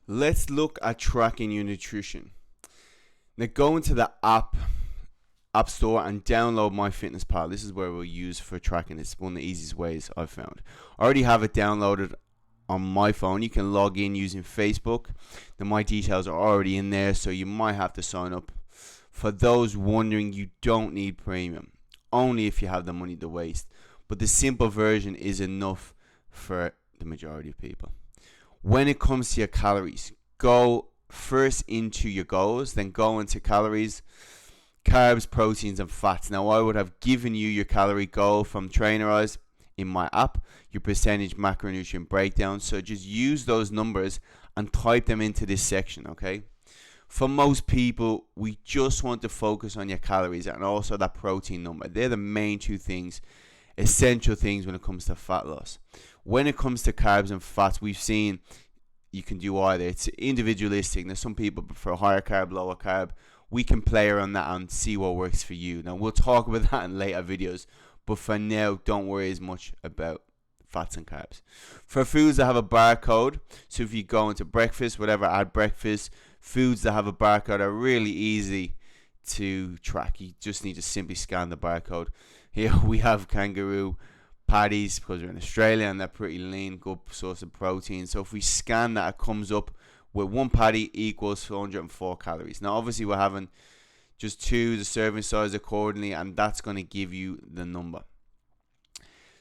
Let's look at tracking your nutrition. Now go into the app store and download MyFitnessPal. This is where we'll use for tracking. It's one of the easiest ways I've found. I already have it downloaded on my phone. You can log in using Facebook. My details are already in there, so you might have to sign up. For those wondering, you don't need premium, only if you have the money to waste. But the simple version is enough for the majority of people. When it comes to your calories, go first into your goals, then go into calories, carbs, proteins, and fats. Now, I would have given you your calorie goal from Trainerize in my app, your percentage macronutrient breakdown. So just use those numbers and type them into this section, okay? For most people, we just want to focus on your calories and also that protein number. They're the main two things, essential things when it comes to fat loss. When it comes to carbs and fats, we've seen you can do either. It's individualistic. Now, some people prefer higher carb, lower carb. We can play around that and see what works for you. Now, we'll talk about that in later videos, but for now, don't worry as much about fats and carbs. For foods that have a barcode, so if you go into breakfast, whatever, add breakfast, foods that have a barcode are really easy to track. You just need to simply scan the barcode. Here we have kangaroo patties because we're in Australia and they're pretty lean, good source of protein. So if we scan that, it comes up with one patty equals 404 calories. Now obviously we're having just the serving size accordingly, and that's going to give you the number.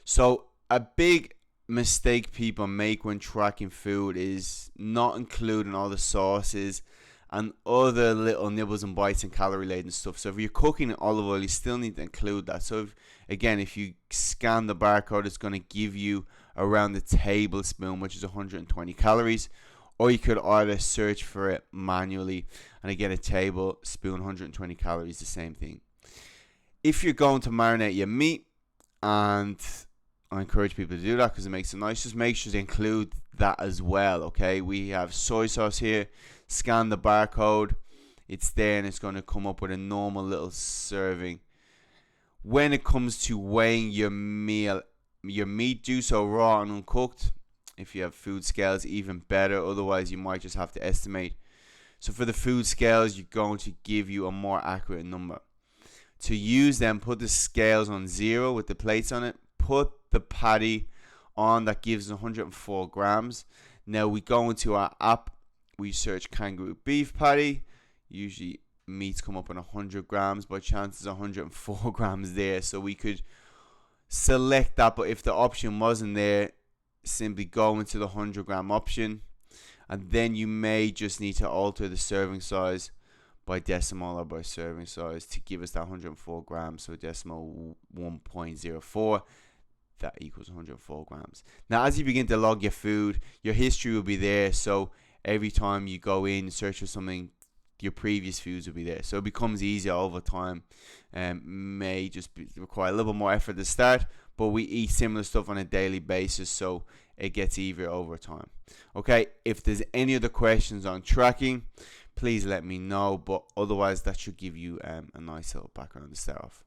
So a big mistake people make when tracking food is not including all the sauces and other little nibbles and bites and calorie laden stuff. So if you're cooking in olive oil, you still need to include that. So if you scan the barcode, it's going to give you around the tablespoon, which is 120 calories. Or you could either search for it manually and again a tablespoon, 120 calories, the same thing. If you're going to marinate your meat, and I encourage people to do that because it makes it nice, just make sure to include that as well, okay? We have soy sauce here. Scan the barcode, it's there, and it's going to come up with a normal little serving. When it comes to weighing your meat, do so raw and uncooked. If you have food scales, even better. Otherwise, you might just have to estimate. So for the food scales, you're going to give you a more accurate number. To use them, put the scales on 0 with the plates on it. Put the patty on that gives 104 grams. Now we go into our app. We search kangaroo beef patty. Usually meats come up in 100 grams, but chances 104 grams there. So we could select that, but if the option wasn't there, simply go into the 100 gram option, and then you may just need to alter the serving size by decimal or by serving size to give us that 104 grams. So decimal 1.04, that equals 104 grams. Now as you begin to log your food, your history will be there. So every time you go in, search for something, your previous foods will be there. So it becomes easier over time. May just require a little more effort to start, but we eat similar stuff on a daily basis, so it gets easier over time. Okay, if there's any other questions on tracking, please let me know, but otherwise that should give you a nice little background to start off.